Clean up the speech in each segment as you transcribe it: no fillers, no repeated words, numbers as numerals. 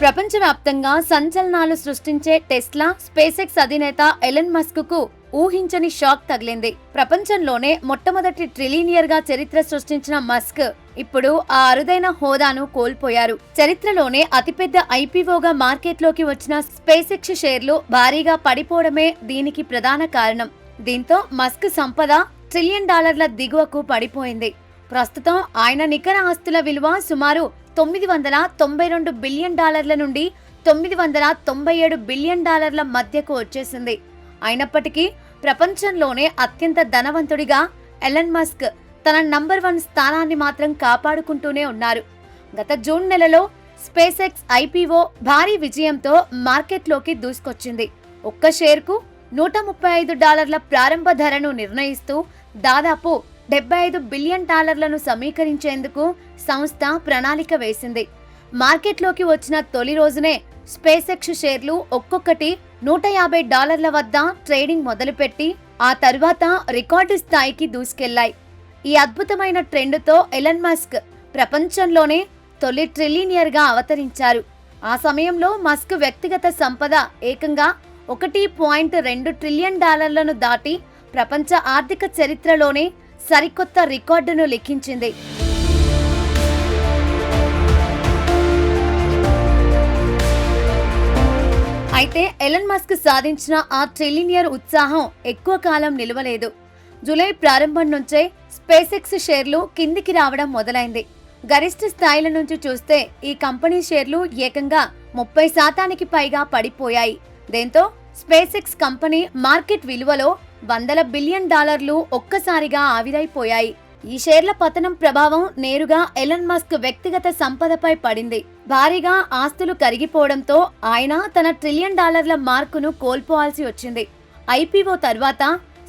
ప్రపంచవ్యాప్తంగా సంచలనాలు సృష్టించే Tesla, space X అధినేత ఎలన్ మస్క్ కు ఊహించని షాక్ తగిలింది. ప్రపంచంలోనే మొట్టమొదటి ట్రిలినియర్ గా చరిత్ర సృష్టించిన మస్క్ ఇప్పుడు ఆ అరుదైన హోదాను కోల్పోయారు. చరిత్రలోనే అతిపెద్ద ఐపీఓగా మార్కెట్లోకి వచ్చిన స్పేస్ ఎక్స్ షేర్లు భారీగా పడిపోవడమే దీనికి ప్రధాన కారణం. దీంతో మస్క్ సంపద $1 ట్రిలియన్ దిగువకు పడిపోయింది. ప్రస్తుతం ఆయన నికర ఆస్తుల విలువ సుమారు $992 బిలియన్ నుండి $997 బిలియన్ మధ్యకు వచ్చేసింది. అయినప్పటికీ ప్రపంచంలోనే అత్యంత ధనవంతుడిగా ఎలన్ మస్క్ తన నంబర్ 1 స్థానాన్ని మాత్రం కాపాడుకుంటూనే ఉన్నారు. గత జూన్ నెలలో స్పేస్ ఎక్స్ ఐపీఓ భారీ విజయంతో మార్కెట్లోకి దూసుకొచ్చింది. ఒక్క షేర్కు $135 ప్రారంభ ధరను నిర్ణయిస్తూ దాదాపు $75 బిలియన్ సమీకరించేందుకు సంస్థ ప్రణాళిక వేసింది. మార్కెట్లోకి వచ్చిన తొలి రోజునే స్పేస్ ఎక్స్ షేర్లు ఒక్కొక్కటి $150 వద్ద ట్రేడింగ్ మొదలుపెట్టి ఆ తర్వాత రికార్డు స్థాయికి దూసుకెళ్లాయి. ఈ అద్భుతమైన ట్రెండ్తో ఎలన్ మస్క్ ప్రపంచంలోనే తొలి ట్రిలినియర్ గా అవతరించారు. ఆ సమయంలో మస్క్ వ్యక్తిగత సంపద ఏకంగా $1.2 ట్రిలియన్ దాటి ప్రపంచ ఆర్థిక చరిత్రలోనే సరికొత్త రికార్డును లిఖించింది. అయితే ఎలన్ మస్క్ సాధించిన ఆ ట్రిలినియర్ ఉత్సాహం ఎక్కువ కాలం నిలవలేదు. జూలై ప్రారంభం నుంచే స్పేస్ ఎక్స్ షేర్లు కిందికి రావడం మొదలైంది. గరిష్ట స్థాయిల నుంచి చూస్తే ఈ కంపెనీ షేర్లు ఏకంగా 30% పైగా పడిపోయాయి. దీంతో స్పేస్ ఎక్స్ కంపెనీ మార్కెట్ విలువలో $100 బిలియన్ ఒక్కసారిగా ఆవిరైపోయాయి. ఈ షేర్ల పతనం ప్రభావం నేరుగా ఎలన్ మస్క్ వ్యక్తిగత సంపదపై పడింది. భారీగా ఆస్తులు కరిగిపోవడంతో ఆయన తన $1 ట్రిలియన్ మార్కును కోల్పోవాల్సి వచ్చింది. ఐపీఓ తర్వాత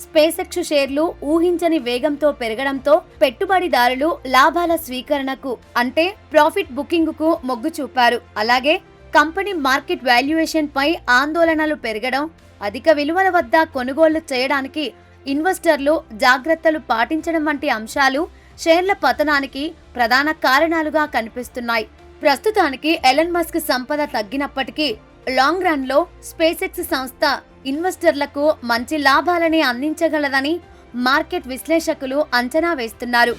స్పేస్ ఎక్స్ షేర్లు ఊహించని వేగంతో పెరగడంతో పెట్టుబడిదారులు లాభాల స్వీకరణకు అంటే ప్రాఫిట్ బుకింగ్ కు మొగ్గు చూపారు. అలాగే కంపెనీ మార్కెట్ వాల్యుయేషన్ పై ఆందోళనలు పెరగడం, అధిక విలువల వద్ద కొనుగోళ్లు చేయడానికి ఇన్వెస్టర్లు జాగ్రత్తలు పాటించడం వంటి అంశాలు షేర్ల పతనానికి ప్రధాన కారణాలుగా కనిపిస్తున్నాయి. ప్రస్తుతానికి ఎలన్ మస్క్ సంపద తగ్గినప్పటికీ లాంగ్ రన్ లో స్పేస్ ఎక్స్ సంస్థ ఇన్వెస్టర్లకు మంచి లాభాలని అందించగలదని మార్కెట్ విశ్లేషకులు అంచనా వేస్తున్నారు.